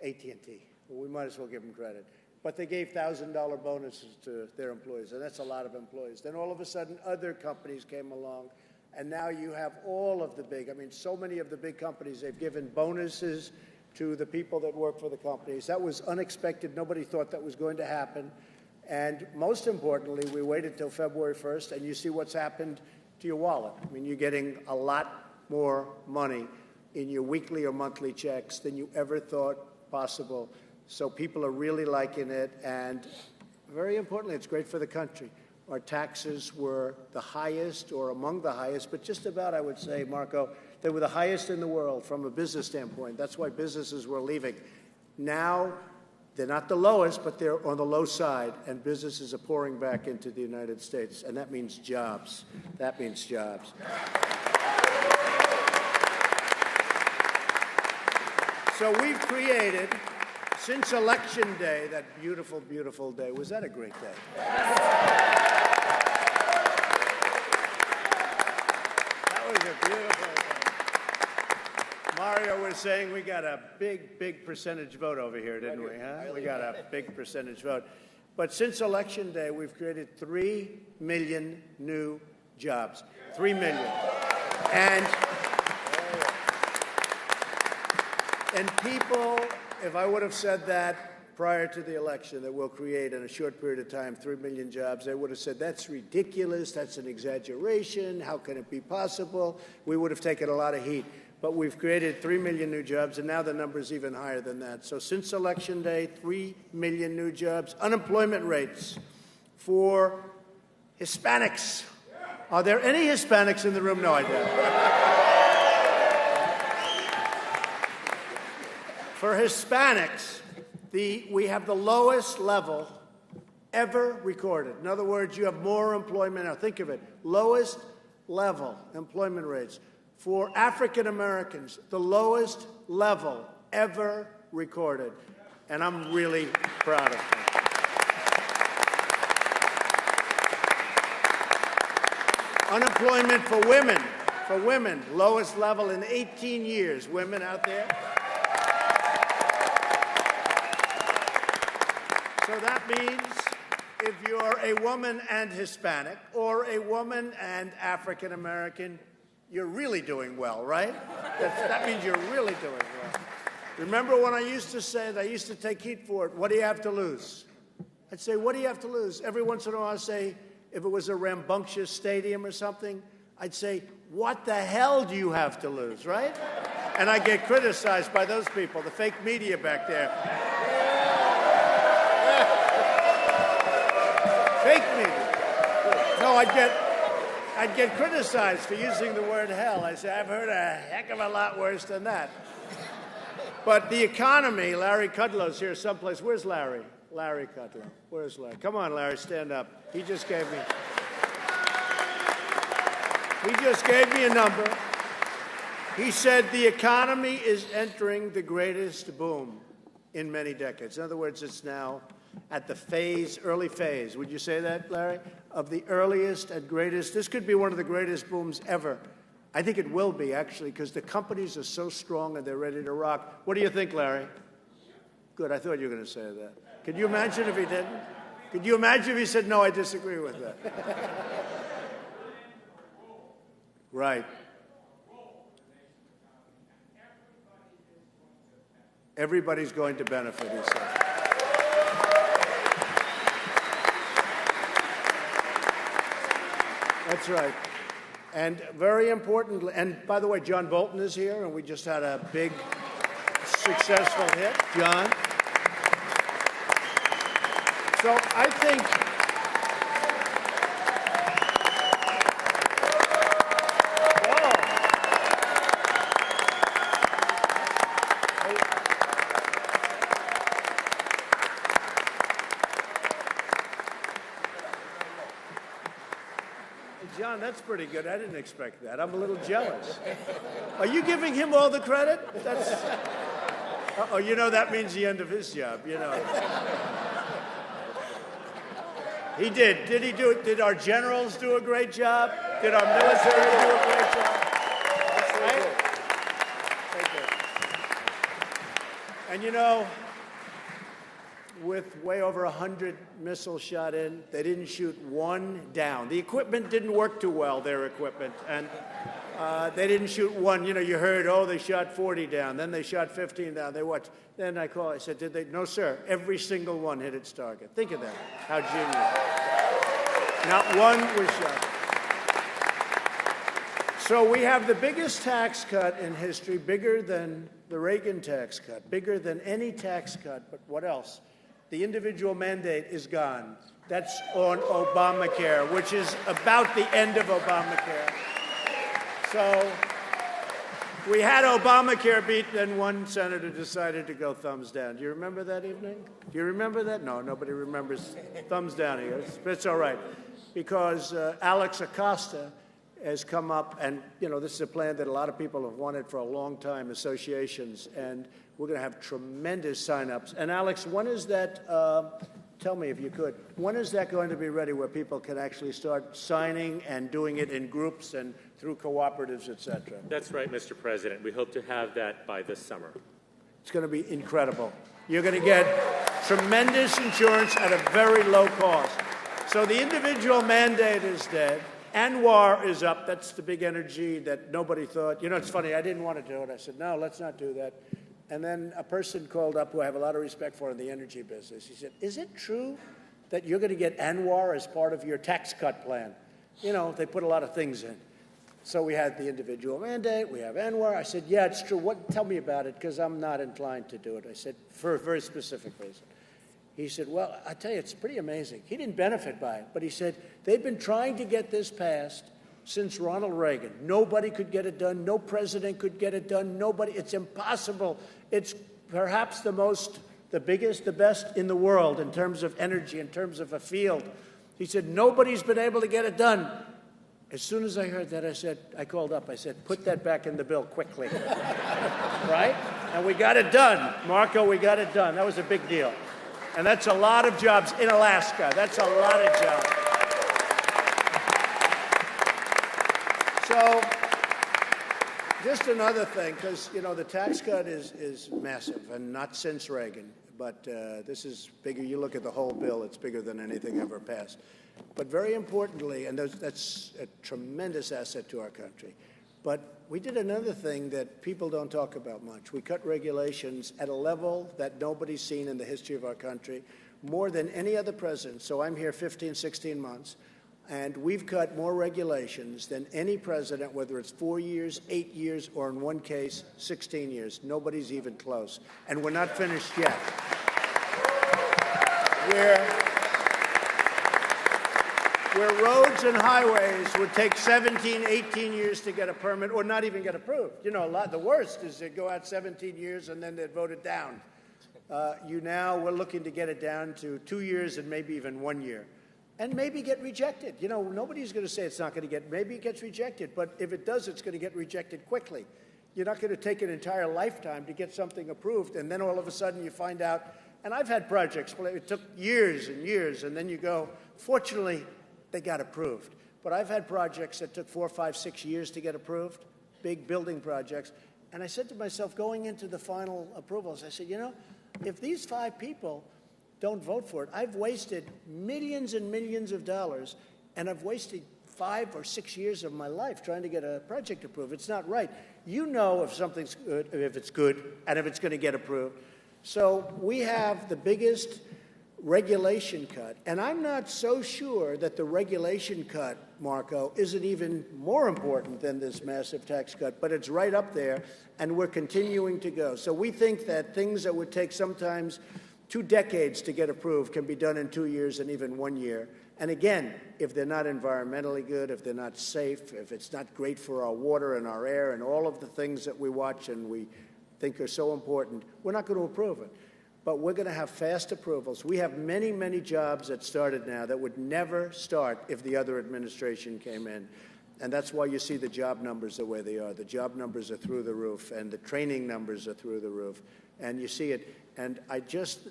AT&T. We might as well give them credit. But they gave $1,000 bonuses to their employees, and that's a lot of employees. Then all of a sudden, other companies came along, and now you have all of the so many of the big companies, they've given bonuses to the people that work for the companies. That was unexpected. Nobody thought that was going to happen. And most importantly, we waited till February 1st, and you see what's happened to your wallet. You're getting a lot more money in your weekly or monthly checks than you ever thought possible. So people are really liking it, and very importantly, it's great for the country. Our taxes were the highest or among the highest, but just about, I would say, Marco, they were the highest in the world from a business standpoint. That's why businesses were leaving. Now, they're not the lowest, but they're on the low side, and businesses are pouring back into the United States, and that means jobs. That means jobs. So we've created, since Election Day, that beautiful, beautiful day. Was that a great day? That was a beautiful day. Mario was saying we got a big, big percentage vote over here, didn't we? Huh? We got a big percentage vote. But since Election Day, we've created 3 million new jobs. 3 million. And people, if I would have said that prior to the election, that we'll create in a short period of time 3 million jobs, they would have said, that's ridiculous, that's an exaggeration, how can it be possible? We would have taken a lot of heat. But we've created 3 million new jobs, and now the number is even higher than that. So since Election Day, 3 million new jobs. Unemployment rates for Hispanics. Are there any Hispanics in the room? No, I don't. For Hispanics, we have the lowest level ever recorded. In other words, you have more employment now. Think of it. Lowest level employment rates. For African Americans, the lowest level ever recorded. And I'm really proud of them. Unemployment for women, lowest level in 18 years. Women out there. So that means if you're a woman and Hispanic or a woman and African American, you're really doing well, right? That means you're really doing well. Remember when I used to say that? I used to take heat for it. What do you have to lose? I'd say, what do you have to lose? Every once in a while I'd say, if it was a rambunctious stadium or something, I'd say, what the hell do you have to lose, right? And I get criticized by those people, the fake media back there. Fake media. No, I'd get criticized for using the word hell. I say, I've heard a heck of a lot worse than that. But the economy, Larry Kudlow's here someplace. Where's Larry? Larry Kudlow. Where's Larry? Come on, Larry, stand up. He just gave me a number. He said the economy is entering the greatest boom in many decades. In other words, it's now at the early phase, would you say that, Larry? Of the earliest and greatest. This could be one of the greatest booms ever. I think it will be, actually, because the companies are so strong and they're ready to rock. What do you think, Larry? Good, I thought you were going to say that. Could you imagine if he didn't? Could you imagine if he said, no, I disagree with that? Right. Everybody's going to benefit, he said. That's right. And very importantly, and by the way, John Bolton is here, and we just had a big, successful hit. John? So I think John, that's pretty good. I didn't expect that. I'm a little jealous. Are you giving him all the credit? You know, that means the end of his job, you know. He did. Did he do it? Did our generals do a great job? Did our military do a great job? Right? And you know, with way over 100 missiles shot in, they didn't shoot one down. The equipment didn't work too well, their equipment, and they didn't shoot one. You know, you heard, oh, they shot 40 down, then they shot 15 down. They watched. Then I called, I said, did they? No, sir. Every single one hit its target. Think of that. How genius. Not one was shot. So we have the biggest tax cut in history, bigger than the Reagan tax cut, bigger than any tax cut. But what else? The individual mandate is gone. That's on Obamacare, which is about the end of Obamacare. So we had Obamacare beat, then one senator decided to go thumbs down. Do you remember that evening? Do you remember that? No, nobody remembers. Thumbs down here. It's all right. Because Alex Acosta has come up, and, you know, this is a plan that a lot of people have wanted for a long time, associations, and we're going to have tremendous sign-ups. And, Alex, when is that, tell me if you could, when is that going to be ready where people can actually start signing and doing it in groups and through cooperatives, et cetera? That's right, Mr. President. We hope to have that by this summer. It's going to be incredible. You're going to get tremendous insurance at a very low cost. So the individual mandate is dead. Anwar is up. That's the big energy that nobody thought. You know, it's funny. I didn't want to do it. I said, no, let's not do that. And then a person called up who I have a lot of respect for in the energy business. He said, is it true that you're going to get Anwar as part of your tax cut plan? You know, they put a lot of things in. So we had the individual mandate. We have Anwar. I said, yeah, it's true. Tell me about it, because I'm not inclined to do it. I said, for a very specific reason. He said, well, I tell you, it's pretty amazing. He didn't benefit by it, but he said, they've been trying to get this passed since Ronald Reagan. Nobody could get it done. No president could get it done. Nobody. It's impossible. It's perhaps the biggest, the best in the world in terms of energy, in terms of a field. He said, nobody's been able to get it done. As soon as I heard that, I called up. I said, put that back in the bill quickly. Right? And we got it done. Marco, we got it done. That was a big deal. And that's a lot of jobs in Alaska. That's a lot of jobs. So just another thing, because, you know, the tax cut is massive, and not since Reagan. But this is bigger. You look at the whole bill, it's bigger than anything ever passed. But very importantly, and that's a tremendous asset to our country, but we did another thing that people don't talk about much. We cut regulations at a level that nobody's seen in the history of our country, more than any other president. So I'm here 15, 16 months, and we've cut more regulations than any president, whether it's 4 years, 8 years, or in one case, 16 years. Nobody's even close. And we're not finished yet. Where roads and highways would take 17, 18 years to get a permit or not even get approved. You know, the worst is they go out 17 years and then they'd vote it down. We're looking to get it down to 2 years and maybe even 1 year. And maybe get rejected. You know, nobody's going to say it's not going to get, maybe it gets rejected, but if it does, it's going to get rejected quickly. You're not going to take an entire lifetime to get something approved, and then all of a sudden you find out, and I've had projects where it took years and years, and then you go, fortunately, they got approved. But I've had projects that took 4, 5, 6 years to get approved, big building projects. And I said to myself, going into the final approvals, I said, you know, if these 5 people don't vote for it, I've wasted millions and millions of dollars, and I've wasted 5 or 6 years of my life trying to get a project approved. It's not right. You know if something's good, if it's good, and if it's going to get approved. So we have the biggest regulation cut. And I'm not so sure that the regulation cut, Marco, isn't even more important than this massive tax cut, but it's right up there, and we're continuing to go. So we think that things that would take sometimes 2 decades to get approved can be done in 2 years and even 1 year. And again, if they're not environmentally good, if they're not safe, if it's not great for our water and our air and all of the things that we watch and we think are so important, we're not going to approve it. But we're going to have fast approvals. We have many, many jobs that started now that would never start if the other administration came in. And that's why you see the job numbers the way they are. The job numbers are through the roof, and the training numbers are through the roof. And you see it. And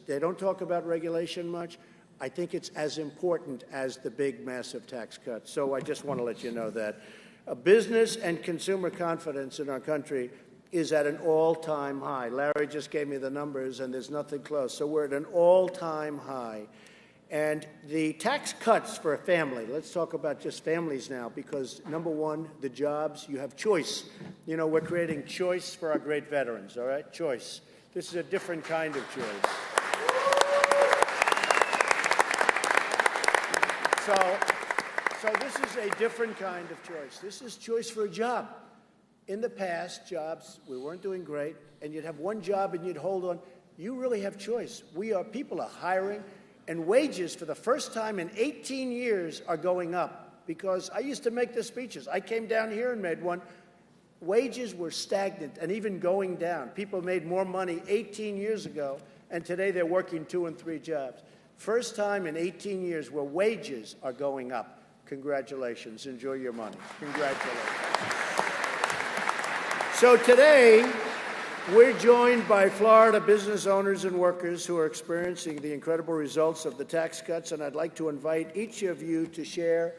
they don't talk about regulation much. I think it's as important as the big, massive tax cut. So I just want to let you know that business and consumer confidence in our country is at an all-time high. Larry just gave me the numbers, and there's nothing close. So we're at an all-time high. And the tax cuts for a family, let's talk about just families now, because number one, the jobs, you have choice. You know, we're creating choice for our great veterans, all right? Choice. This is a different kind of choice. So this is a different kind of choice. This is choice for a job. In the past, jobs, we weren't doing great, and you'd have one job and you'd hold on. You really have choice. People are hiring, and wages for the first time in 18 years are going up, because I used to make the speeches. I came down here and made one. Wages were stagnant and even going down. People made more money 18 years ago, and today they're working 2 and 3 jobs. First time in 18 years where wages are going up. Congratulations. Enjoy your money. Congratulations. So today, we're joined by Florida business owners and workers who are experiencing the incredible results of the tax cuts, and I'd like to invite each of you to share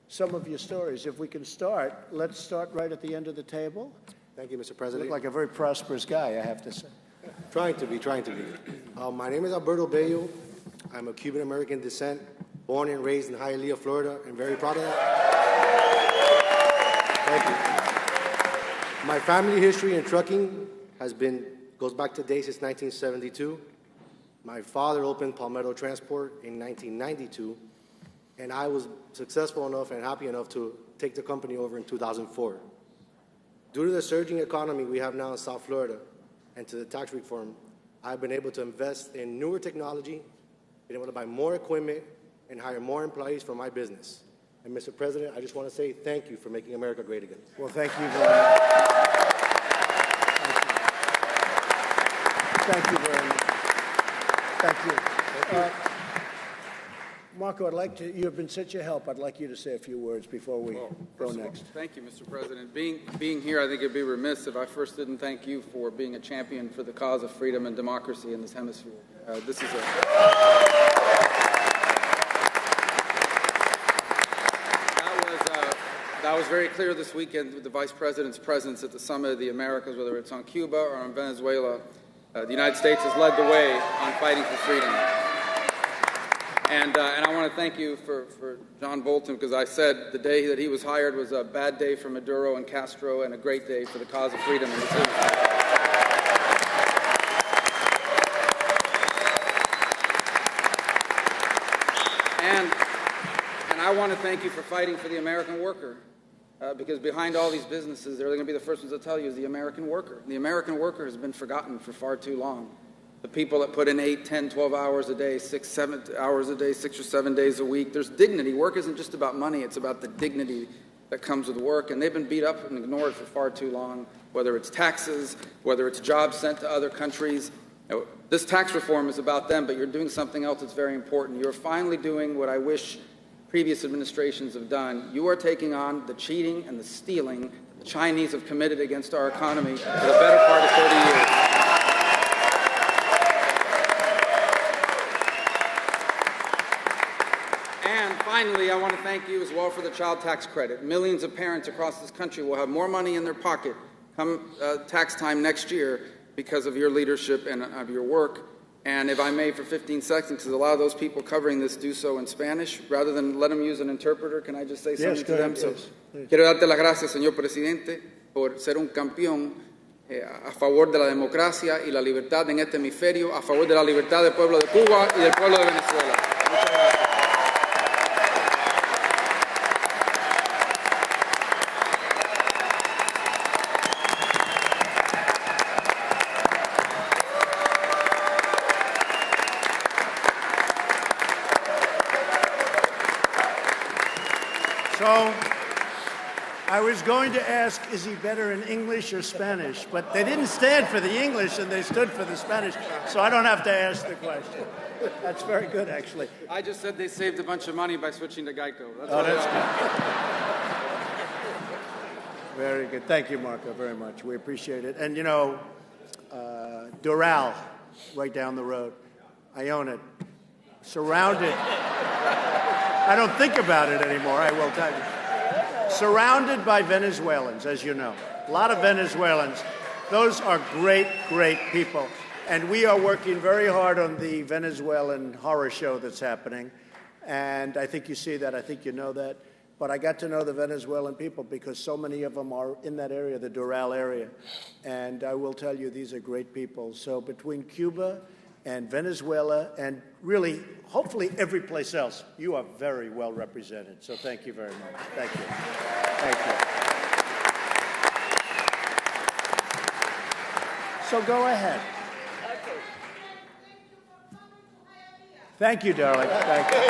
some of your stories. If we can start, let's start right at the end of the table. Thank you, Mr. President. You look like a very prosperous guy, I have to say. Trying to be. My name is Alberto Bello. I'm of Cuban-American descent, born and raised in Hialeah, Florida, and very proud of that. Thank you. My family history in trucking goes back to days since 1972. My father opened Palmetto Transport in 1992, and I was successful enough and happy enough to take the company over in 2004. Due to the surging economy we have now in South Florida and to the tax reform, I've been able to invest in newer technology, been able to buy more equipment, and hire more employees for my business. And Mr. President, I just want to say thank you for making America great again. Well, thank you very much. Thank you very much. Thank you. Marco, you have been such a help. I'd like you to say a few words before we go next. Thank you, Mr. President. Being here, I think it'd be remiss if I first didn't thank you for being a champion for the cause of freedom and democracy in this hemisphere. That was very clear this weekend with the Vice President's presence at the Summit of the Americas, whether it's on Cuba or on Venezuela. The United States has led the way on fighting for freedom. And I want to thank you for John Bolton, because I said the day that he was hired was a bad day for Maduro and Castro and a great day for the cause of freedom in this hemisphere. And I want to thank you for fighting for the American worker, because behind all these businesses, they're going to be the first ones to tell you is the American worker. The American worker has been forgotten for far too long. The people that put in 8, 10, 12 hours a day, 6, 7 hours a day, 6 or 7 days a week. There's dignity. Work isn't just about money. It's about the dignity that comes with work. And they've been beat up and ignored for far too long, whether it's taxes, whether it's jobs sent to other countries. This tax reform is about them, but you're doing something else that's very important. You're finally doing what I wish previous administrations have done. You are taking on the cheating and the stealing that the Chinese have committed against our economy for the better part of 30 years. Finally, I want to thank you as well for the child tax credit. Millions of parents across this country will have more money in their pocket come tax time next year because of your leadership and of your work. And if I may, for 15 seconds, because a lot of those people covering this do so in Spanish, rather than let them use an interpreter, can I just say something to them? So, quiero darte las gracias, señor presidente, por ser un campeón a favor de la democracia y la libertad en este hemisferio, a favor de la libertad del pueblo de Cuba y del pueblo de Venezuela. Muchas gracias. So I was going to ask, is he better in English or Spanish? But they didn't stand for the English, and they stood for the Spanish, so I don't have to ask the question. That's very good, actually. I just said they saved a bunch of money by switching to Geico. That's good. Very good. Thank you, Marco, very much. We appreciate it. And, you know, Doral, right down the road, I own it. Surrounded. I don't think about it anymore, I will tell you. Surrounded by Venezuelans, as you know. A lot of Venezuelans. Those are great, great people. And we are working very hard on the Venezuelan horror show that's happening. And I think you see that. I think you know that. But I got to know the Venezuelan people because so many of them are in that area, the Doral area. And I will tell you, these are great people. So between Cuba and Venezuela and really, hopefully, every place else, you are very well represented. So thank you very much. Thank you. Thank you. So go ahead. Thank you, darling. Thank you.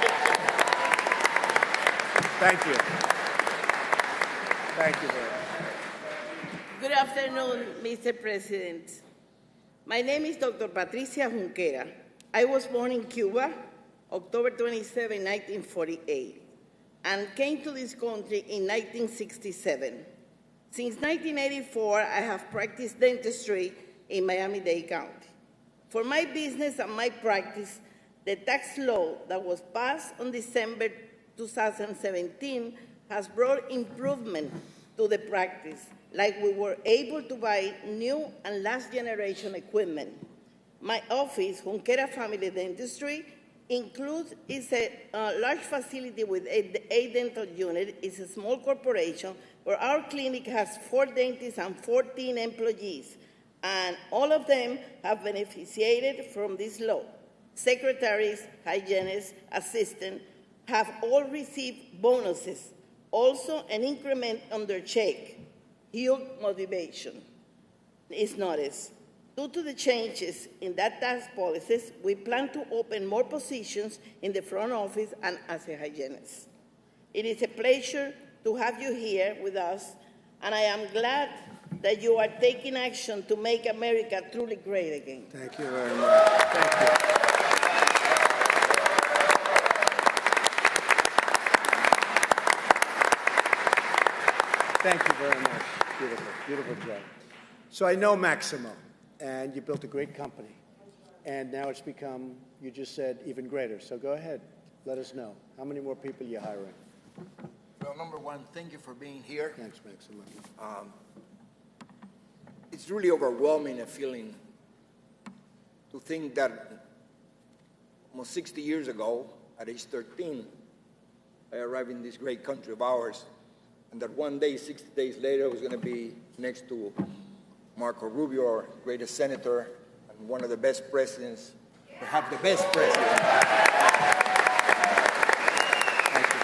Thank you. Thank you very much. Good afternoon, Mr. President. My name is Dr. Patricia Junquera. I was born in Cuba, October 27, 1948, and came to this country in 1967. Since 1984, I have practiced dentistry in Miami-Dade County. For my business and my practice, the tax law that was passed on December 2017 has brought improvement to the practice, like we were able to buy new and last generation equipment. My office, Junquera Family Dentistry, includes a large facility with eight dental units. It's a small corporation where our clinic has 4 dentists and 14 employees, and all of them have beneficiated from this law. Secretaries, hygienists, assistants have all received bonuses, also an increment on their check. Huge motivation is noticed. Due to the changes in that tax policies, we plan to open more positions in the front office and as a hygienist. It is a pleasure to have you here with us, and I am glad that you are taking action to make America truly great again. Thank you very much. Thank you. Thank you very much. Beautiful, beautiful job. So I know Maximo, and you built a great company. And now it's become, you just said, even greater. So go ahead, let us know. How many more people you're hiring? Well, number one, thank you for being here. Thanks, Maximo. It's really overwhelming a feeling to think that almost 60 years ago, at age 13, I arrived in this great country of ours, and that one day, 60 days later, I was going to be next to Marco Rubio, our greatest senator, and one of the best presidents, perhaps the best president. Thank you.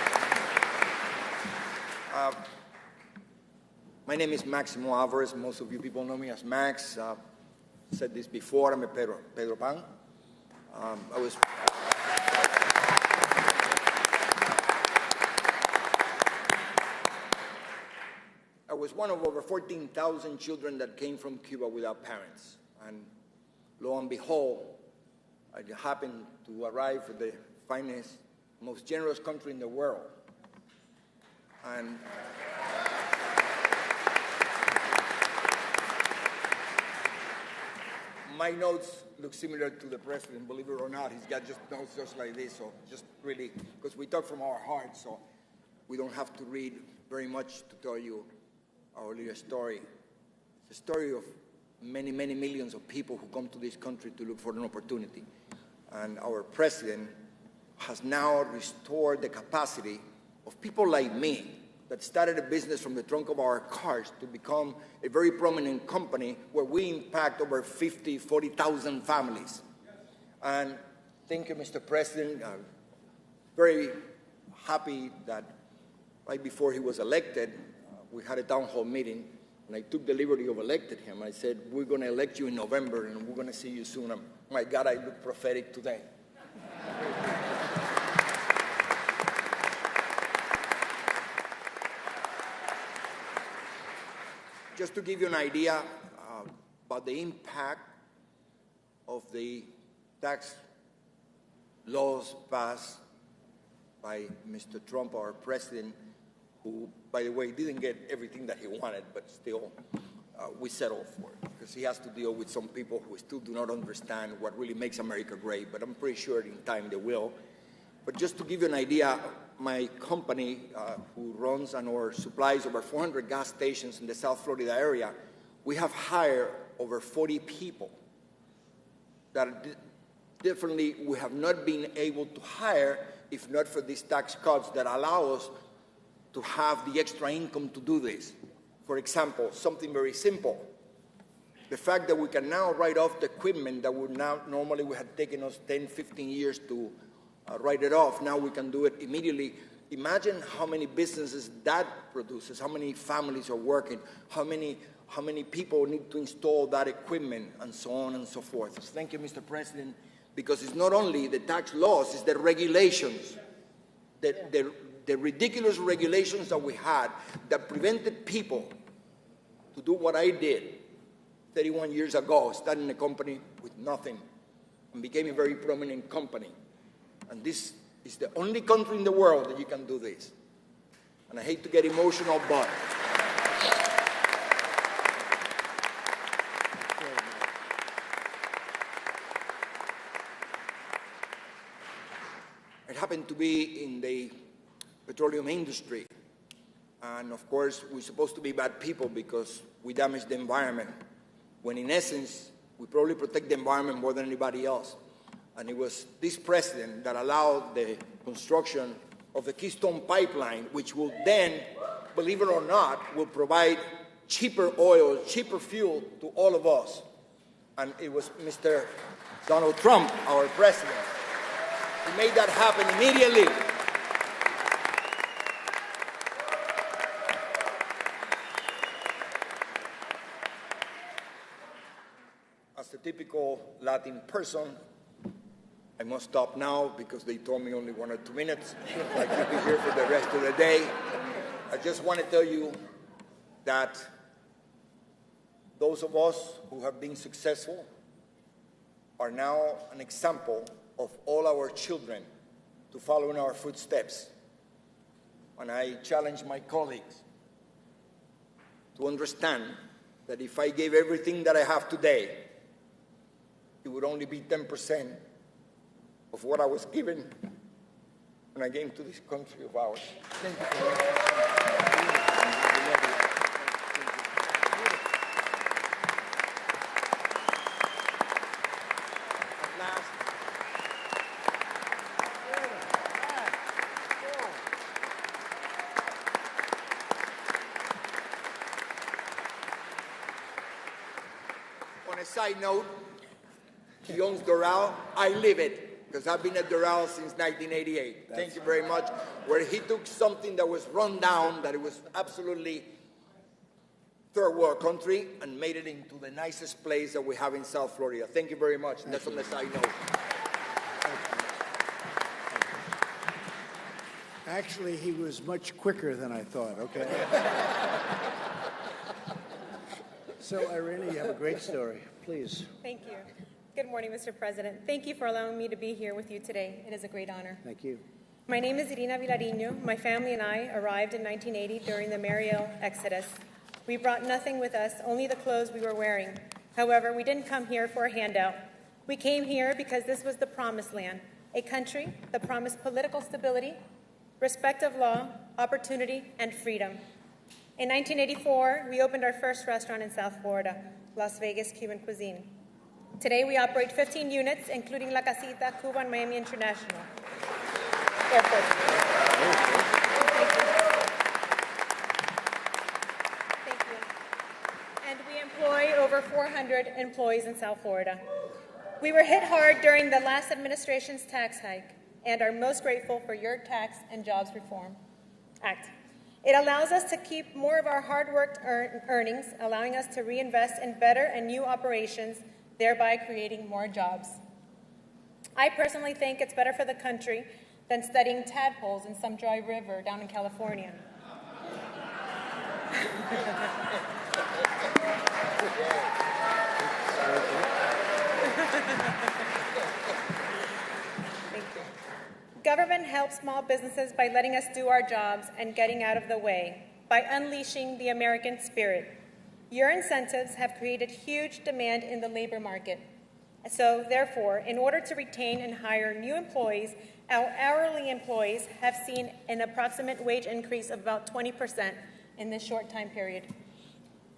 My name is Maximo Alvarez. Most of you people know me as Max. Said this before, I'm a Pedro Pan. I was one of over 14,000 children that came from Cuba without parents. And lo and behold, I happened to arrive at the finest, most generous country in the world. And my notes look similar to the president, believe it or not. He's got just notes just like this, so just really, because we talk from our hearts, so we don't have to read very much to tell you our little story. It's a story of many, many millions of people who come to this country to look for an opportunity. And our president has now restored the capacity of people like me that started a business from the trunk of our cars to become a very prominent company where we impact over 40,000 families. And thank you, Mr. President. I'm very happy that right before he was elected, we had a town hall meeting, and I took the liberty of electing him. I said, we're going to elect you in November, and we're going to see you soon. My God, I look prophetic today. Just to give you an idea about the impact of the tax laws passed by Mr. Trump, our president, who, by the way, didn't get everything that he wanted, but still we settled for it, because he has to deal with some people who still do not understand what really makes America great, but I'm pretty sure in time they will. But just to give you an idea, my company, who runs and or supplies over 400 gas stations in the South Florida area, we have hired over 40 people that definitely we have not been able to hire if not for these tax cuts that allow us to have the extra income to do this. For example, something very simple. The fact that we can now write off the equipment that would now normally would have taken us 10, 15 years to write it off. Now we can do it immediately. Imagine how many businesses that produces, how many families are working, how many people need to install that equipment, and so on and so forth. So thank you, Mr. President, because it's not only the tax laws, it's the regulations, the ridiculous regulations that we had that prevented people to do what I did 31 years ago, starting a company with nothing and became a very prominent company. And this is the only country in the world that you can do this. And I hate to get emotional, but it happened to be in the petroleum industry. And of course, we're supposed to be bad people because we damage the environment, when in essence, we probably protect the environment more than anybody else. And it was this president that allowed the construction of the Keystone Pipeline, which will then, believe it or not, will provide cheaper oil, cheaper fuel to all of us. And it was Mr. Donald Trump, our president, who made that happen immediately. As a typical Latin person, I must stop now because they told me only 1 or 2 minutes. I could be here for the rest of the day. I just want to tell you that those of us who have been successful are now an example of all our children to follow in our footsteps. And I challenge my colleagues to understand that if I gave everything that I have today, it would only be 10% of what I was given when I came to this country of ours. Thank you. On a side note, he owns Doral. I live it because I've been at Doral since 1988. Thank you very much. Where he took something that was run down, that it was absolutely third world country, and made it into the nicest place that we have in South Florida. Thank you very much. And that's on the side note. Actually, he was much quicker than I thought, okay? So, Irina, you have a great story. Please. Thank you. Good morning, Mr. President. Thank you for allowing me to be here with you today. It is a great honor. Thank you. My name is Irina Vilariño. My family and I arrived in 1980 during the Mariel Exodus. We brought nothing with us, only the clothes we were wearing. However, we didn't come here for a handout. We came here because this was the promised land, a country that promised political stability, respect of law, opportunity, and freedom. In 1984, we opened our first restaurant in South Florida, Las Vegas Cuban Cuisine. Today, we operate 15 units, including La Casita, Cuba, and Miami International Airport. Thank you. And we employ over 400 employees in South Florida. We were hit hard during the last administration's tax hike and are most grateful for your Tax and Jobs Reform Act. It allows us to keep more of our hard-worked earnings, allowing us to reinvest in better and new operations, thereby creating more jobs. I personally think it's better for the country than studying tadpoles in some dry river down in California. Thank you. Government helps small businesses by letting us do our jobs and getting out of the way, by unleashing the American spirit. Your incentives have created huge demand in the labor market. So, therefore, in order to retain and hire new employees, our hourly employees have seen an approximate wage increase of about 20% in this short time period.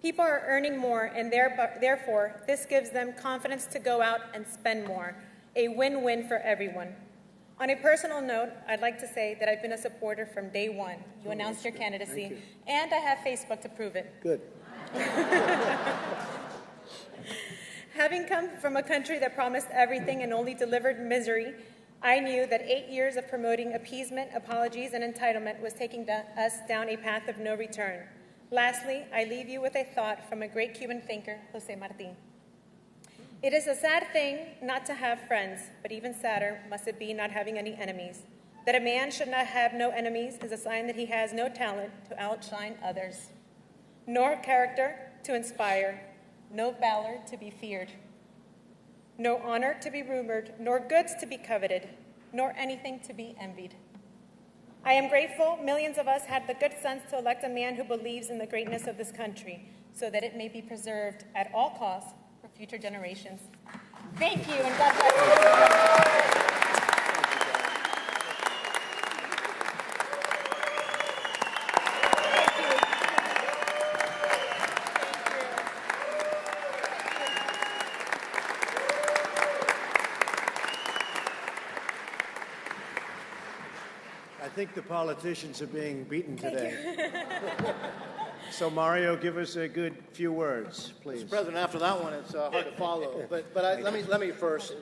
People are earning more, and therefore, this gives them confidence to go out and spend more. A win-win for everyone. On a personal note, I'd like to say that I've been a supporter from day one. You announced your candidacy, and I have Facebook to prove it. Good. Having come from a country that promised everything and only delivered misery, I knew that 8 years of promoting appeasement, apologies, and entitlement was taking us down a path of no return. Lastly, I leave you with a thought from a great Cuban thinker, José Martí. It is a sad thing not to have friends, but even sadder must it be not having any enemies. That a man should not have no enemies is a sign that he has no talent to outshine others, nor character to inspire, no valor to be feared, no honor to be rumored, nor goods to be coveted, nor anything to be envied. I am grateful millions of us had the good sense to elect a man who believes in the greatness of this country so that it may be preserved at all costs for future generations. Thank you, and God bless you. I think the politicians are being beaten today. So, Mario, give us a good few words, please. Mr. President, after that one, it's hard to follow. But let me first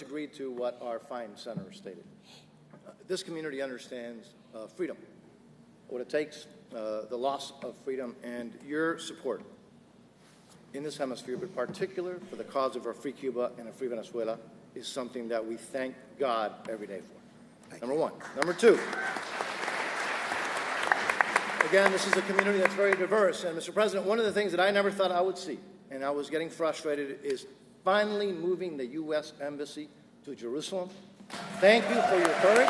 agree to what our fine senator stated. This community understands freedom, what it takes, the loss of freedom, and your support in this hemisphere, but particular for the cause of our free Cuba and a free Venezuela, is something that we thank God every day for. Number one. Number two, again, this is a community that's very diverse. And, Mr. President, one of the things that I never thought I would see, and I was getting frustrated, is finally moving the U.S. Embassy to Jerusalem. Thank you for your courage.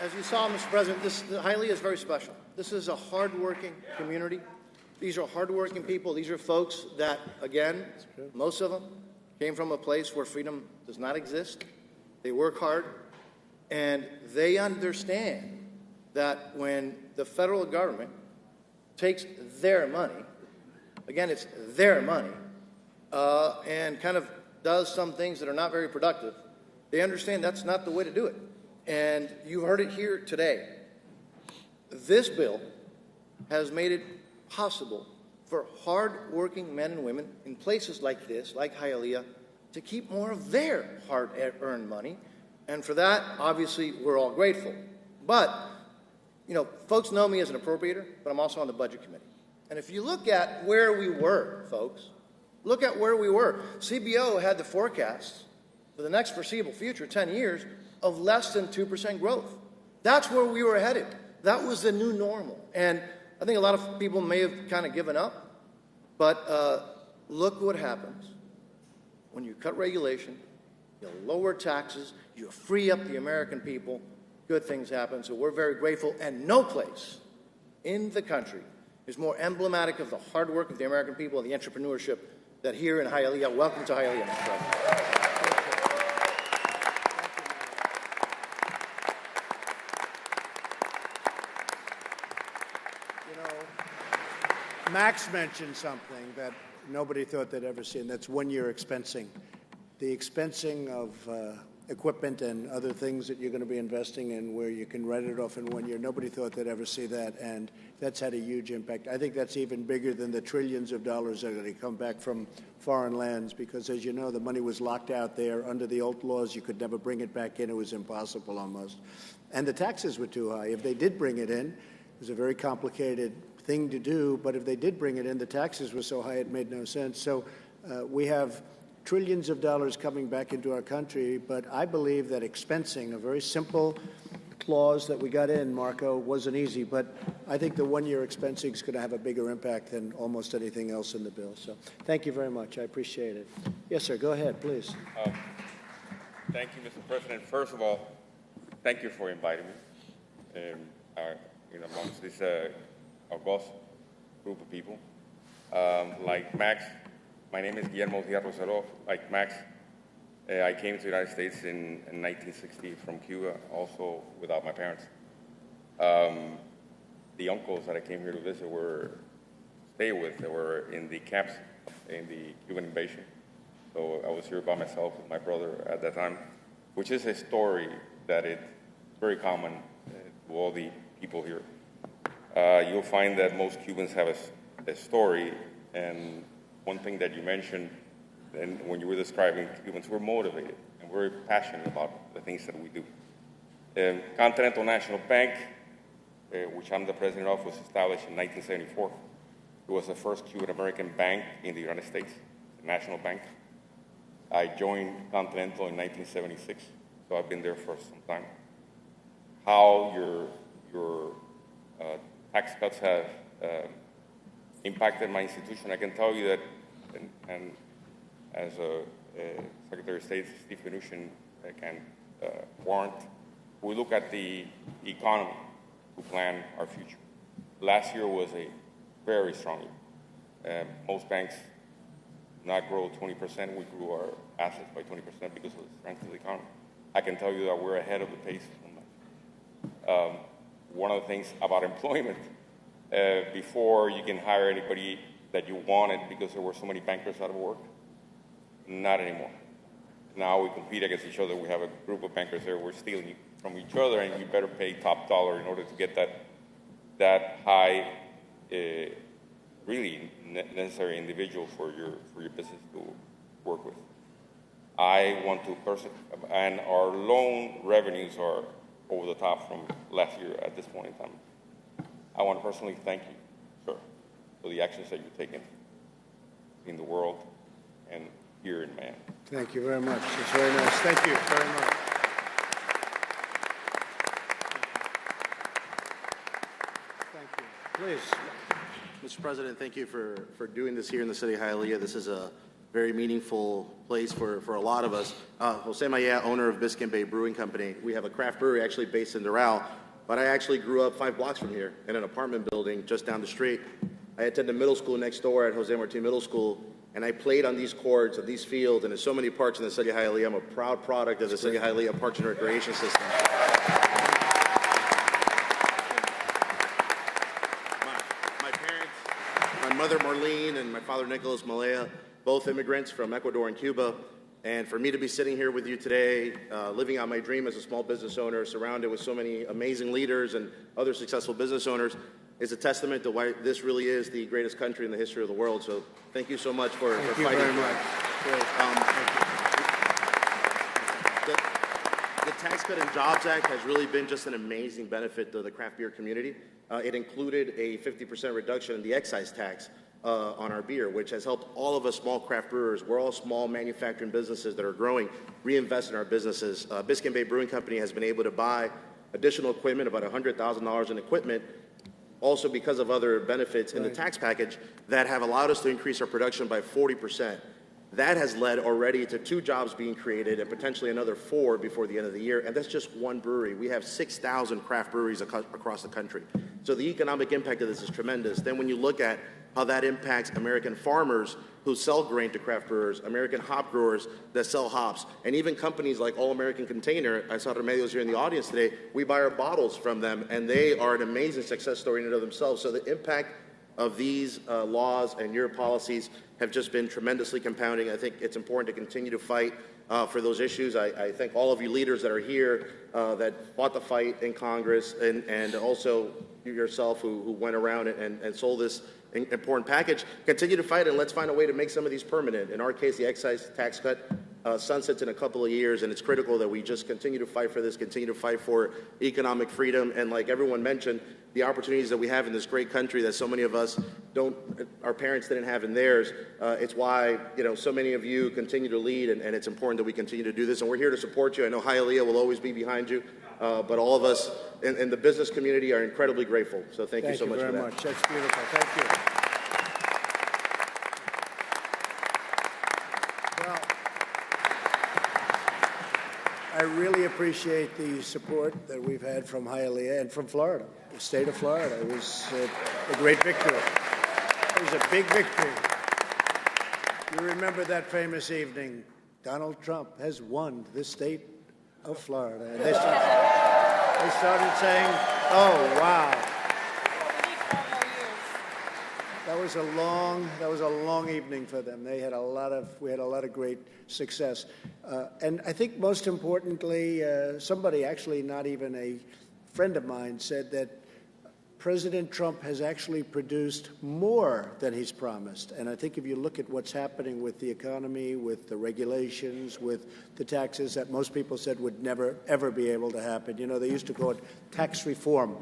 As you saw, Mr. President, Hialeah is very special. This is a hardworking community. These are hardworking people. These are folks that, again, most of them came from a place where freedom does not exist. They work hard, and they understand that when the federal government takes their money, again, it's their money, and kind of does some things that are not very productive, they understand that's not the way to do it. And you heard it here today. This bill has made it possible for hard-working men and women in places like this, like Hialeah, to keep more of their hard-earned money. And for that, obviously, we're all grateful. But, you know, folks know me as an appropriator, but I'm also on the Budget Committee. And if you look at where we were, folks, look at where we were. CBO had the forecasts for the next foreseeable future, 10 years, of less than 2% growth. That's where we were headed. That was the new normal. And I think a lot of people may have kind of given up, but look what happens when you cut regulation, you lower taxes, you free up the American people, good things happen. So we're very grateful, and no place in the country is more emblematic of the hard work of the American people and the entrepreneurship that here in Hialeah. Welcome to Hialeah, Mr. President. Max mentioned something that nobody thought they'd ever see, and that's one-year expensing. The expensing of equipment and other things that you're going to be investing in where you can write it off in 1 year. Nobody thought they'd ever see that, and that's had a huge impact. I think that's even bigger than the trillions of dollars that are going to come back from foreign lands because, as you know, the money was locked out there. Under the old laws, you could never bring it back in. It was impossible almost. And the taxes were too high. If they did bring it in, it was a very complicated thing to do, but if they did bring it in, the taxes were so high it made no sense. So we have trillions of dollars coming back into our country, but I believe that expensing, a very simple clause that we got in, Marco, wasn't easy, but I think the one-year expensing is going to have a bigger impact than almost anything else in the bill. So thank you very much. I appreciate it. Yes, sir. Go ahead, please. Thank you, Mr. President. First of all, thank you for inviting me amongst this august group of people. Like Max, my name is Guillermo Díaz Rosero. Like Max, I came to the United States in 1960 from Cuba, also without my parents. The uncles that I came here to visit stay with, they were in the camps in the Cuban invasion. So I was here by myself with my brother at that time, which is a story that is very common to all the people here. You'll find that most Cubans have a story, and one thing that you mentioned, and when you were describing Cubans, we're motivated and we're passionate about the things that we do. Continental National Bank, which I'm the president of, was established in 1974. It was the first Cuban-American bank in the United States, the national bank. I joined Continental in 1976, so I've been there for some time. How your tax cuts have impacted my institution, I can tell you that, and as Secretary of State Steve Mnuchin can warrant, we look at the economy to plan our future. Last year was a very strong year. Most banks did not grow 20%. We grew our assets by 20% because of the strength of the economy. I can tell you that we're ahead of the pace on that. One of the things about employment, before you can hire anybody that you wanted because there were so many bankers out of work, not anymore. Now we compete against each other. We have a group of bankers there. We're stealing from each other, and you better pay top dollar in order to get that high, really necessary individual for your business to work with. I want to and our loan revenues are over the top from last year at this point in time. I want to personally thank you, sir, for the actions that you've taken in the world and here in Miami. Thank you very much. It's very nice. Thank you very much. Thank you. Please. Mr. President, thank you for doing this here in the city of Hialeah. This is a very meaningful place for a lot of us. Jose Maya, owner of Biscayne Bay Brewing Company. We have a craft brewery actually based in Doral, but I actually grew up 5 blocks from here in an apartment building just down the street. I attended middle school next door at Jose Marti Middle School, and I played on these courts of these fields, and there's so many parks in the city of Hialeah. I'm a proud product of the city of Hialeah Parks and Recreation System. My parents, my mother Marlene and my father Nicholas Malaya, both immigrants from Ecuador and Cuba. And for me to be sitting here with you today, living out my dream as a small business owner, surrounded with so many amazing leaders and other successful business owners, is a testament to why this really is the greatest country in the history of the world. So thank you so much for fighting. Thank you very much. The Tax Cut and Jobs Act has really been just an amazing benefit to the craft beer community. It included a 50% reduction in the excise tax on our beer, which has helped all of us small craft brewers. We're all small manufacturing businesses that are growing, reinvest in our businesses. Biscayne Bay Brewing Company has been able to buy additional equipment, about $100,000 in equipment, also because of other benefits in the tax package that have allowed us to increase our production by 40%. That has led already to 2 jobs being created and potentially another 4 before the end of the year, and that's just one brewery. We have 6,000 craft breweries across the country. So the economic impact of this is tremendous. Then when you look at how that impacts American farmers who sell grain to craft brewers, American hop growers that sell hops, and even companies like All American Container. I saw Remedios here in the audience today. We buy our bottles from them, and they are an amazing success story in and of themselves. So the impact of these laws and your policies have just been tremendously compounding. I think it's important to continue to fight for those issues. I thank all of you leaders that are here that fought the fight in Congress, and also you yourself who went around and sold this important package. Continue to fight, and let's find a way to make some of these permanent. In our case, the excise tax cut sunsets in a couple of years, and it's critical that we just continue to fight for this, continue to fight for economic freedom, and like everyone mentioned, the opportunities that we have in this great country that so many of us our parents didn't have in theirs. It's why, so many of you continue to lead, and it's important that we continue to do this, and we're here to support you. I know Hialeah will always be behind you, but all of us in the business community are incredibly grateful. So thank you so much for that. Thank you very much. That's beautiful. Thank you. Well, I really appreciate the support that we've had from Hialeah and from Florida, the state of Florida. It was a great victory. It was a big victory. You remember that famous evening Donald Trump has won the state of Florida. And they started saying, oh, wow. That was a long evening for them. We had a lot of great success. And I think most importantly, somebody actually, not even a friend of mine, said that President Trump has actually produced more than he's promised. And I think if you look at what's happening with the economy, with the regulations, with the taxes that most people said would never, ever be able to happen. You know, they used to call it tax reform.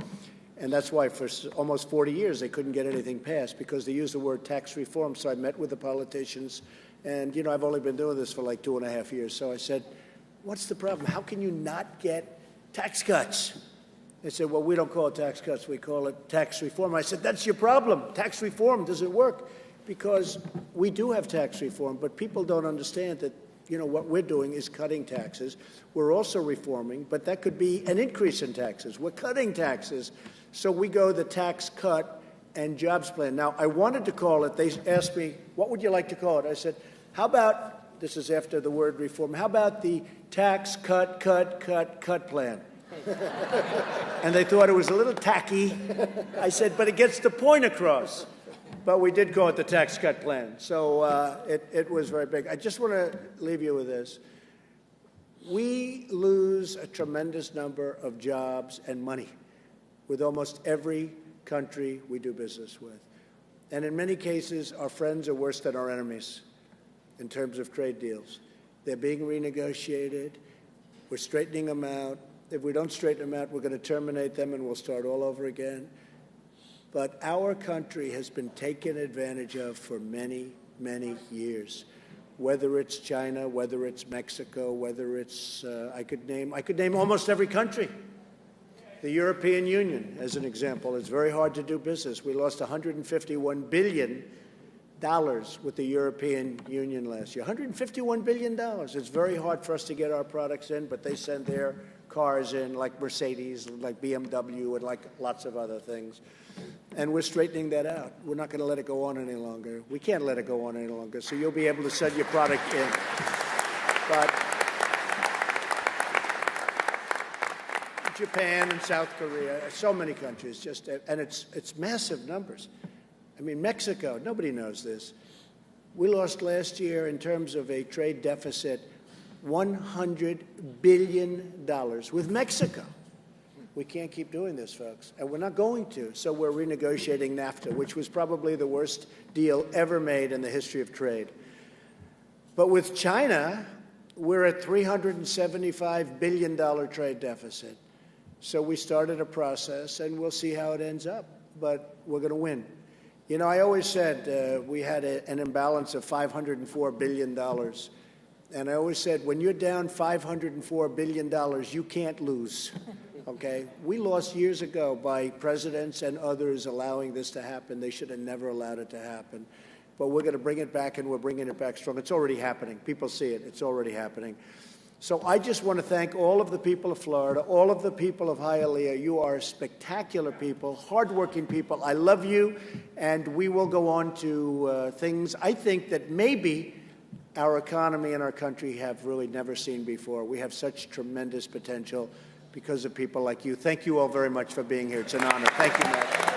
And that's why for almost 40 years they couldn't get anything passed, because they used the word tax reform. So I met with the politicians. And, you know, I've only been doing this for like 2.5 years. So I said, what's the problem? How can you not get tax cuts? They said, well, we don't call it tax cuts, we call it tax reform. I said, that's your problem. Tax reform doesn't work, because we do have tax reform, but people don't understand that, you know, what we're doing is cutting taxes. We're also reforming, but that could be an increase in taxes. We're cutting taxes. So we go the tax cut and jobs plan. Now, I wanted to call it, they asked me, what would you like to call it? I said, how about, this is after the word reform, how about the tax cut plan? And they thought it was a little tacky. I said, but it gets the point across. But we did call it the tax cut plan. So it was very big. I just want to leave you with this. We lose a tremendous number of jobs and money with almost every country we do business with. And in many cases, our friends are worse than our enemies in terms of trade deals. They're being renegotiated. We're straightening them out. If we don't straighten them out, we're going to terminate them and we'll start all over again. But our country has been taken advantage of for many, many years. Whether it's China, whether it's Mexico, whether it's, I could name almost every country. The European Union, as an example, it's very hard to do business. We lost $151 billion with the European Union last year. $151 billion. It's very hard for us to get our products in, but they send their cars in, like Mercedes, like BMW, and like lots of other things. And we're straightening that out. We're not going to let it go on any longer. We can't let it go on any longer. So you'll be able to send your product in. But Japan and South Korea, so many countries, and it's massive numbers. I mean, Mexico, nobody knows this. We lost last year, in terms of a trade deficit, $100 billion with Mexico. We can't keep doing this, folks, and we're not going to. So we're renegotiating NAFTA, which was probably the worst deal ever made in the history of trade. But with China, we're at $375 billion trade deficit. So we started a process, and we'll see how it ends up, but we're going to win. You know, I always said we had an imbalance of $504 billion. And I always said, when you're down $504 billion, you can't lose, okay? We lost years ago by presidents and others allowing this to happen. They should have never allowed it to happen. But we're going to bring it back, and we're bringing it back strong. It's already happening. People see it. It's already happening. So I just want to thank all of the people of Florida, all of the people of Hialeah. You are spectacular people, hardworking people. I love you, and we will go on to things I think that maybe our economy and our country have really never seen before. We have such tremendous potential because of people like you. Thank you all very much for being here. It's an honor. Thank you, Matt.